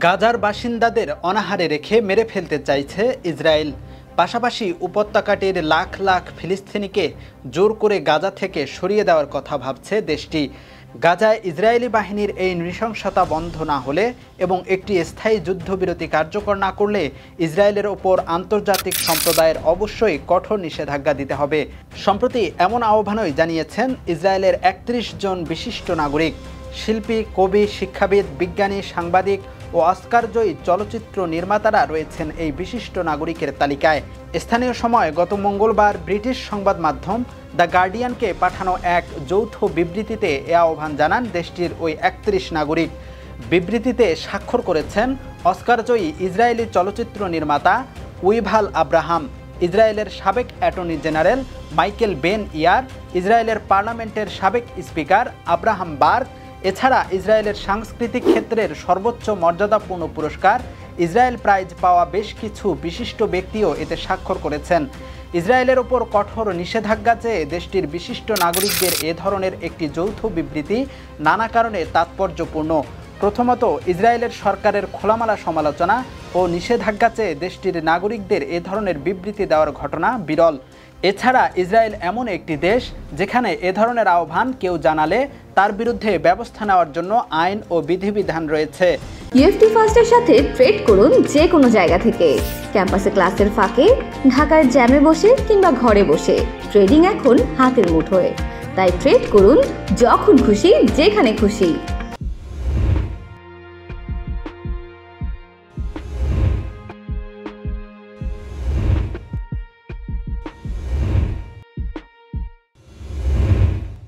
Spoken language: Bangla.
গাজার বাসিন্দাদের অনাহারে রেখে মেরে ফেলতে চাইছে ইসরায়েল। পাশাপাশি উপত্যকাটির লাখ লাখ ফিলিস্তিনিকে জোর করে গাজা থেকে সরিয়ে দেওয়ার কথা ভাবছে দেশটি। গাজায় ইসরায়েলি বাহিনীর এই নৃশংসতা বন্ধ না হলে এবং একটি স্থায়ী যুদ্ধবিরতি কার্যকর না করলে ইসরায়েলের ওপর আন্তর্জাতিক সম্প্রদায়ের অবশ্যই কঠোর নিষেধাজ্ঞা দিতে হবে। সম্প্রতি এমন আহ্বানই জানিয়েছেন ইসরায়েলের ৩১ জন বিশিষ্ট নাগরিক। শিল্পী, কবি, শিক্ষাবিদ, বিজ্ঞানী, সাংবাদিক ও অস্কারজয়ী চলচ্চিত্র নির্মাতারা রয়েছেন এই বিশিষ্ট নাগরিকের তালিকায়। স্থানীয় সময় গত মঙ্গলবার ব্রিটিশ সংবাদ মাধ্যম দ্য গার্ডিয়ানকে পাঠানো এক যৌথ বিবৃতিতে এ আহ্বান জানান দেশটির ওই ৩১ নাগরিক। বিবৃতিতে স্বাক্ষর করেছেন অস্কারজয়ী ইসরায়েলি চলচ্চিত্র নির্মাতা উইভাল আব্রাহাম, ইসরায়েলের সাবেক অ্যাটর্নি জেনারেল মাইকেল বেন ইয়ার, ইসরায়েলের পার্লামেন্টের সাবেক স্পিকার আব্রাহাম বার্গ, এছাড়া ইসরায়েলের সাংস্কৃতিক ক্ষেত্রের সর্বোচ্চ মর্যাদাপূর্ণ পুরস্কার ইসরায়েল প্রাইজ পাওয়া বেশ কিছু বিশিষ্ট ব্যক্তিও এতে স্বাক্ষর করেছেন। ইসরায়েলের ওপর কঠোর নিষেধাজ্ঞা চেয়ে দেশটির বিশিষ্ট নাগরিকদের এ ধরনের একটি যৌথ বিবৃতি নানা কারণে তাৎপর্যপূর্ণ। প্রথমত, ইসরায়েলের সরকারের খোলামেলা সমালোচনা ও নিষেধাজ্ঞা চেয়ে দেশটির নাগরিকদের এ ধরনের বিবৃতি দেওয়ার ঘটনা বিরল। এছাড়া ইসরায়েল এমন একটি দেশ যেখানে এ ধরনের আহ্বান কেউ জানালে তার বিরুদ্ধে ব্যবস্থা নেওয়ার জন্য আইন ও বিধিবিধান রয়েছে। ইএফটি ফার্স্টের সাথে ট্রেড করুন যে কোনো জায়গা থেকে। ক্যাম্পাসে ক্লাসের ফাঁকে, ঢাকার জ্যামে বসে কিংবা ঘরে বসে ট্রেডিং এখন হাতের মুঠোয়। তাই ট্রেড করুন যখন খুশি, যেখানে খুশি।